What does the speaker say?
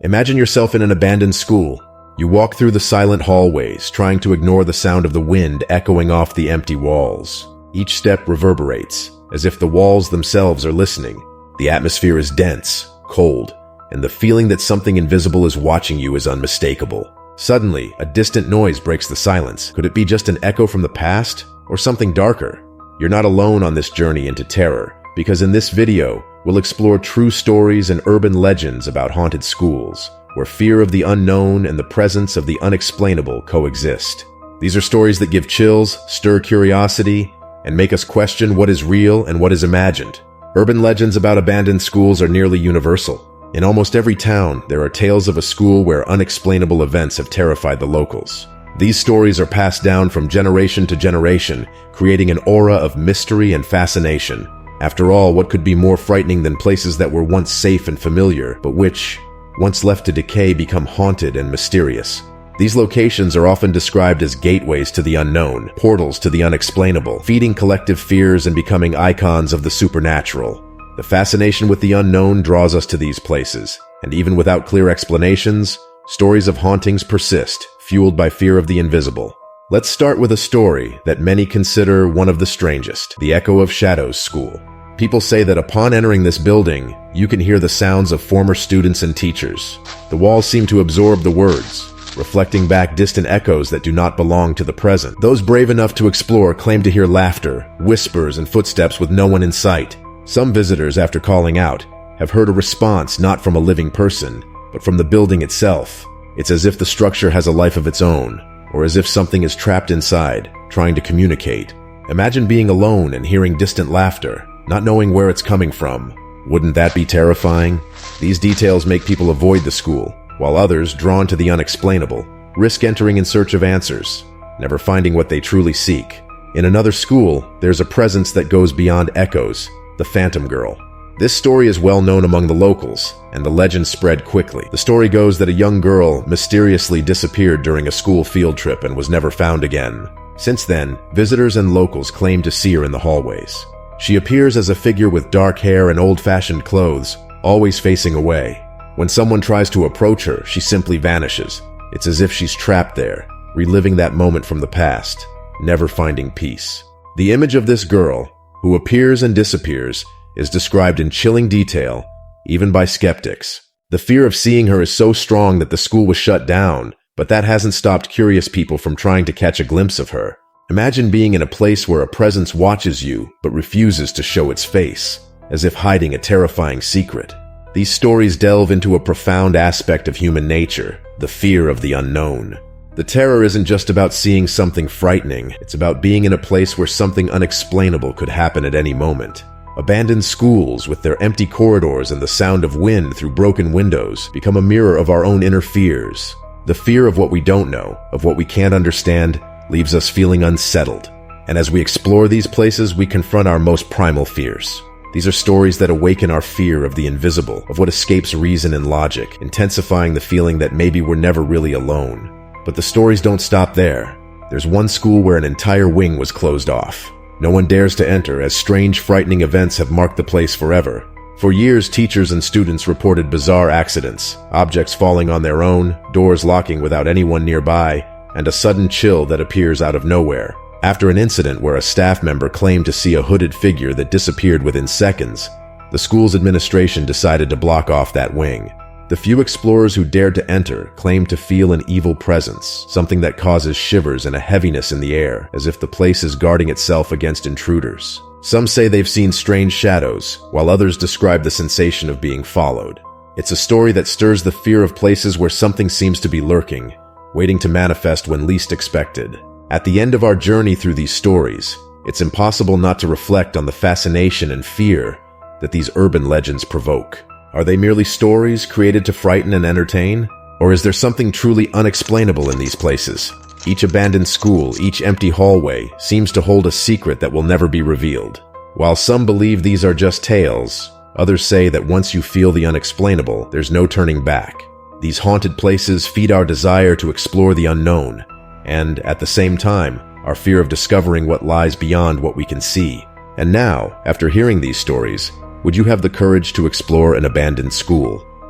Imagine yourself in an abandoned school. You walk through the silent hallways, trying to ignore the sound of the wind echoing off the empty walls. Each step reverberates, as if the walls themselves are listening. The atmosphere is dense, cold, and the feeling that something invisible is watching you is unmistakable. Suddenly, a distant noise breaks the silence. Could it be just an echo from the past, or something darker? You're not alone on this journey into terror, because in this video, we'll explore true stories and urban legends about haunted schools, where fear of the unknown and the presence of the unexplainable coexist. These are stories that give chills, stir curiosity, and make us question what is real and what is imagined. Urban legends about abandoned schools are nearly universal. In almost every town, there are tales of a school where unexplainable events have terrified the locals. These stories are passed down from generation to generation, creating an aura of mystery and fascination. After all, what could be more frightening than places that were once safe and familiar, but which, once left to decay, become haunted and mysterious? These locations are often described as gateways to the unknown, portals to the unexplainable, feeding collective fears and becoming icons of the supernatural. The fascination with the unknown draws us to these places, and even without clear explanations, stories of hauntings persist, fueled by fear of the invisible. Let's start with a story that many consider one of the strangest, the Echo of Shadows School. People say that upon entering this building, you can hear the sounds of former students and teachers. The walls seem to absorb the words, reflecting back distant echoes that do not belong to the present. Those brave enough to explore claim to hear laughter, whispers, and footsteps with no one in sight. Some visitors, after calling out, have heard a response not from a living person, but from the building itself. It's as if the structure has a life of its own, or as if something is trapped inside, trying to communicate. Imagine being alone and hearing distant laughter, not knowing where it's coming from. Wouldn't that be terrifying? These details make people avoid the school, while others, drawn to the unexplainable, risk entering in search of answers, never finding what they truly seek. In another school, there's a presence that goes beyond echoes, the Phantom Girl. This story is well known among the locals, and the legend spread quickly. The story goes that a young girl mysteriously disappeared during a school field trip and was never found again. Since then, visitors and locals claim to see her in the hallways. She appears as a figure with dark hair and old-fashioned clothes, always facing away. When someone tries to approach her, she simply vanishes. It's as if she's trapped there, reliving that moment from the past, never finding peace. The image of this girl, who appears and disappears, is described in chilling detail, even by skeptics. The fear of seeing her is so strong that the school was shut down, but that hasn't stopped curious people from trying to catch a glimpse of her. Imagine being in a place where a presence watches you but refuses to show its face, as if hiding a terrifying secret. These stories delve into a profound aspect of human nature, the fear of the unknown. The terror isn't just about seeing something frightening, it's about being in a place where something unexplainable could happen at any moment. Abandoned schools, with their empty corridors and the sound of wind through broken windows, become a mirror of our own inner fears. The fear of what we don't know, of what we can't understand, leaves us feeling unsettled. And as we explore these places, we confront our most primal fears. These are stories that awaken our fear of the invisible, of what escapes reason and logic, intensifying the feeling that maybe we're never really alone. But the stories don't stop there. There's one school where an entire wing was closed off. No one dares to enter, as strange, frightening events have marked the place forever. For years, teachers and students reported bizarre accidents, objects falling on their own, doors locking without anyone nearby, and a sudden chill that appears out of nowhere. After an incident where a staff member claimed to see a hooded figure that disappeared within seconds, the school's administration decided to block off that wing. The few explorers who dared to enter claimed to feel an evil presence, something that causes shivers and a heaviness in the air, as if the place is guarding itself against intruders. Some say they've seen strange shadows, while others describe the sensation of being followed. It's a story that stirs the fear of places where something seems to be lurking, waiting to manifest when least expected. At the end of our journey through these stories, it's impossible not to reflect on the fascination and fear that these urban legends provoke. Are they merely stories created to frighten and entertain? Or is there something truly unexplainable in these places? Each abandoned school, each empty hallway, seems to hold a secret that will never be revealed. While some believe these are just tales, others say that once you feel the unexplainable, there's no turning back. These haunted places feed our desire to explore the unknown, and, at the same time, our fear of discovering what lies beyond what we can see. And now, after hearing these stories, would you have the courage to explore an abandoned school?